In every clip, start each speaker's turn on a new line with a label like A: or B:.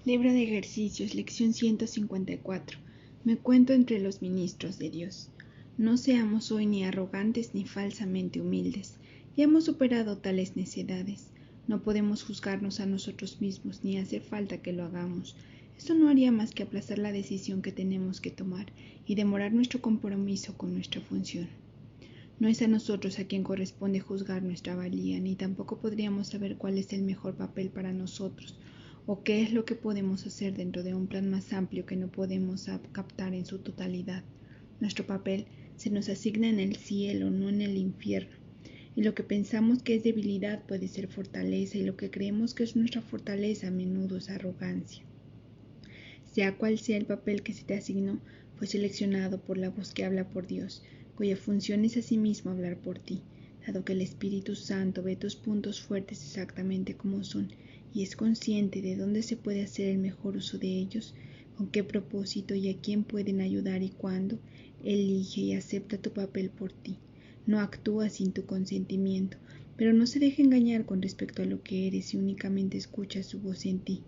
A: Libro de ejercicios, lección 154. Me cuento entre los ministros de Dios. No seamos hoy ni arrogantes ni falsamente humildes. Ya hemos superado tales necedades. No podemos juzgarnos a nosotros mismos ni hace falta que lo hagamos. Esto no haría más que aplazar la decisión que tenemos que tomar y demorar nuestro compromiso con nuestra función. No es a nosotros a quien corresponde juzgar nuestra valía, ni tampoco podríamos saber cuál es el mejor papel para nosotros, o qué es lo que podemos hacer dentro de un plan más amplio que no podemos captar en su totalidad. Nuestro papel se nos asigna en el cielo, no en el infierno. Y lo que pensamos que es debilidad puede ser fortaleza, y lo que creemos que es nuestra fortaleza a menudo es arrogancia. Sea cual sea el papel que se te asignó, fue seleccionado por la voz que habla por Dios, cuya función es asimismo hablar por ti, dado que el Espíritu Santo ve tus puntos fuertes exactamente como son, y es consciente de dónde se puede hacer el mejor uso de ellos, con qué propósito y a quién pueden ayudar y cuándo. Elige y acepta tu papel por ti. No actúa sin tu consentimiento, pero no se deje engañar con respecto a lo que eres y únicamente escucha su voz en ti.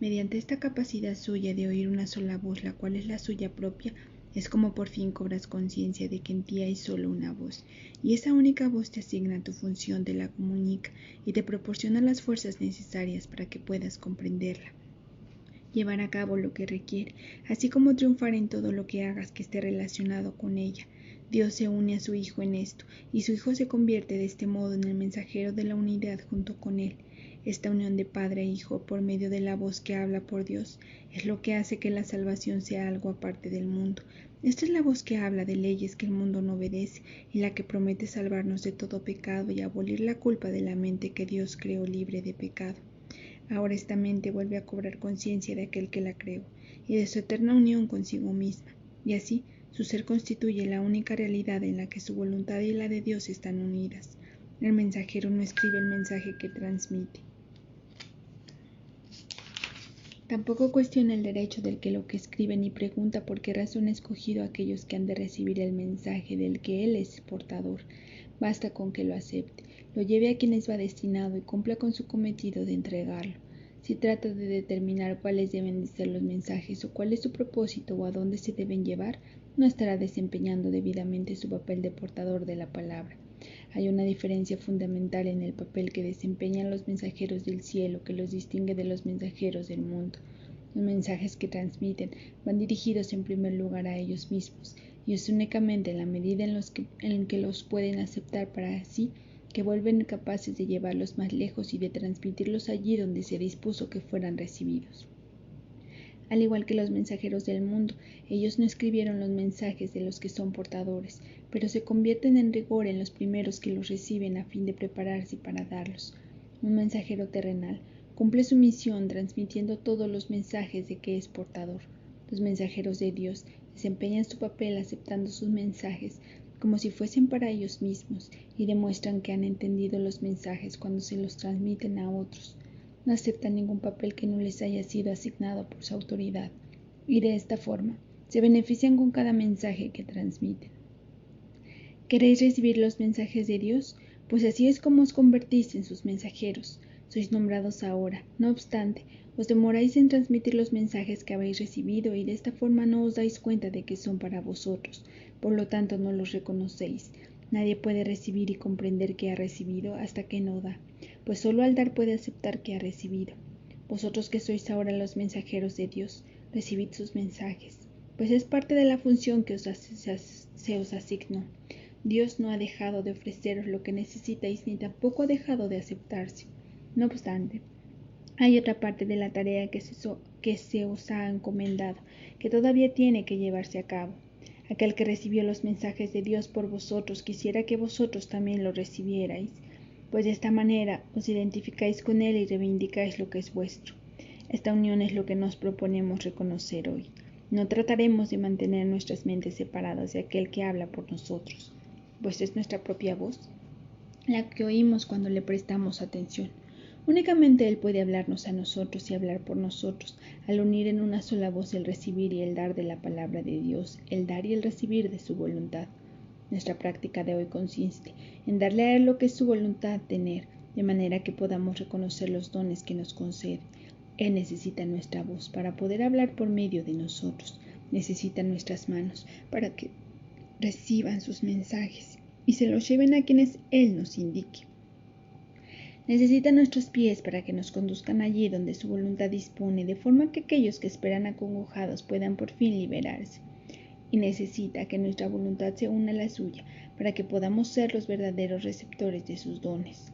A: Mediante esta capacidad suya de oír una sola voz, la cual es la suya propia, es como por fin cobras conciencia de que en ti hay solo una voz, y esa única voz te asigna tu función, te la comunica y te proporciona las fuerzas necesarias para que puedas comprenderla, llevar a cabo lo que requiere, así como triunfar en todo lo que hagas que esté relacionado con ella. Dios se une a su Hijo en esto, y su Hijo se convierte de este modo en el mensajero de la unidad junto con él. Esta unión de Padre e Hijo por medio de la voz que habla por Dios es lo que hace que la salvación sea algo aparte del mundo. Esta es la voz que habla de leyes que el mundo no obedece y la que promete salvarnos de todo pecado y abolir la culpa de la mente que Dios creó libre de pecado. Ahora esta mente vuelve a cobrar conciencia de aquel que la creó y de su eterna unión consigo misma, y así su ser constituye la única realidad en la que su voluntad y la de Dios están unidas. El mensajero no escribe el mensaje que transmite. Tampoco cuestiona el derecho del que lo que escribe ni pregunta por qué razón ha escogido a aquellos que han de recibir el mensaje del que él es portador. Basta con que lo acepte, lo lleve a quienes va destinado y cumpla con su cometido de entregarlo. Si trata de determinar cuáles deben de ser los mensajes o cuál es su propósito o a dónde se deben llevar, no estará desempeñando debidamente su papel de portador de la palabra. Hay una diferencia fundamental en el papel que desempeñan los mensajeros del cielo que los distingue de los mensajeros del mundo. Los mensajes que transmiten van dirigidos en primer lugar a ellos mismos, y es únicamente en la medida en que los pueden aceptar para sí que vuelven capaces de llevarlos más lejos y de transmitirlos allí donde se dispuso que fueran recibidos. Al igual que los mensajeros del mundo, ellos no escribieron los mensajes de los que son portadores, pero se convierten en rigor en los primeros que los reciben a fin de prepararse para darlos. Un mensajero terrenal cumple su misión transmitiendo todos los mensajes de que es portador. Los mensajeros de Dios desempeñan su papel aceptando sus mensajes como si fuesen para ellos mismos y demuestran que han entendido los mensajes cuando se los transmiten a otros. No aceptan ningún papel que no les haya sido asignado por su autoridad, y de esta forma se benefician con cada mensaje que transmiten. ¿Queréis recibir los mensajes de Dios? Pues así es como os convertís en sus mensajeros. Sois nombrados ahora. No obstante, os demoráis en transmitir los mensajes que habéis recibido y de esta forma no os dais cuenta de que son para vosotros. Por lo tanto, no los reconocéis. Nadie puede recibir y comprender que ha recibido hasta que no da, pues solo al dar puede aceptar que ha recibido. Vosotros que sois ahora los mensajeros de Dios, recibid sus mensajes, pues es parte de la función que se os asignó. Dios no ha dejado de ofreceros lo que necesitáis ni tampoco ha dejado de aceptarse. No obstante, hay otra parte de la tarea que se os ha encomendado, que todavía tiene que llevarse a cabo. Aquel que recibió los mensajes de Dios por vosotros quisiera que vosotros también los recibierais, pues de esta manera os identificáis con él y reivindicáis lo que es vuestro. Esta unión es lo que nos proponemos reconocer hoy. No trataremos de mantener nuestras mentes separadas de aquel que habla por nosotros, pues es nuestra propia voz, la que oímos cuando le prestamos atención. Únicamente Él puede hablarnos a nosotros y hablar por nosotros, al unir en una sola voz el recibir y el dar de la palabra de Dios, el dar y el recibir de su voluntad. Nuestra práctica de hoy consiste en darle a Él lo que es su voluntad tener, de manera que podamos reconocer los dones que nos concede. Él necesita nuestra voz para poder hablar por medio de nosotros. Necesita nuestras manos para que reciban sus mensajes y se los lleven a quienes Él nos indique. Necesita nuestros pies para que nos conduzcan allí donde su voluntad dispone, de forma que aquellos que esperan acongojados puedan por fin liberarse. Y necesita que nuestra voluntad se una a la suya, para que podamos ser los verdaderos receptores de sus dones.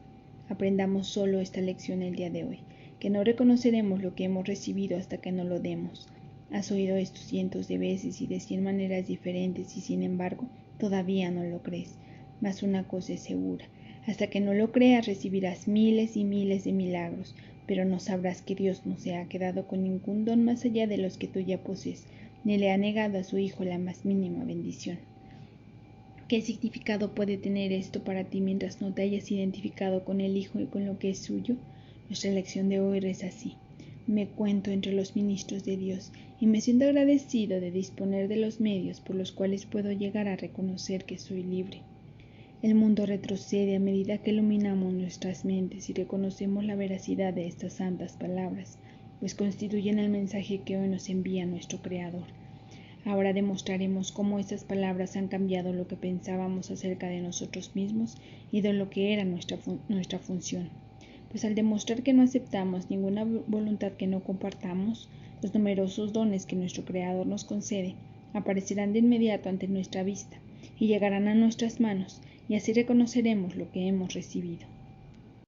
A: Aprendamos solo esta lección el día de hoy, que no reconoceremos lo que hemos recibido hasta que no lo demos. Has oído esto cientos de veces y de 100 maneras diferentes y sin embargo todavía no lo crees. Mas una cosa es segura. Hasta que no lo creas recibirás miles y miles de milagros, pero no sabrás que Dios no se ha quedado con ningún don más allá de los que tú ya posees, ni le ha negado a su Hijo la más mínima bendición. ¿Qué significado puede tener esto para ti mientras no te hayas identificado con el Hijo y con lo que es suyo? Nuestra lección de hoy reza así. Me cuento entre los ministros de Dios y me siento agradecido de disponer de los medios por los cuales puedo llegar a reconocer que soy libre. El mundo retrocede a medida que iluminamos nuestras mentes y reconocemos la veracidad de estas santas palabras, pues constituyen el mensaje que hoy nos envía nuestro Creador. Ahora demostraremos cómo estas palabras han cambiado lo que pensábamos acerca de nosotros mismos y de lo que era nuestra función. Pues al demostrar que no aceptamos ninguna voluntad que no compartamos, los numerosos dones que nuestro Creador nos concede aparecerán de inmediato ante nuestra vista y llegarán a nuestras manos, y así reconoceremos lo que hemos recibido.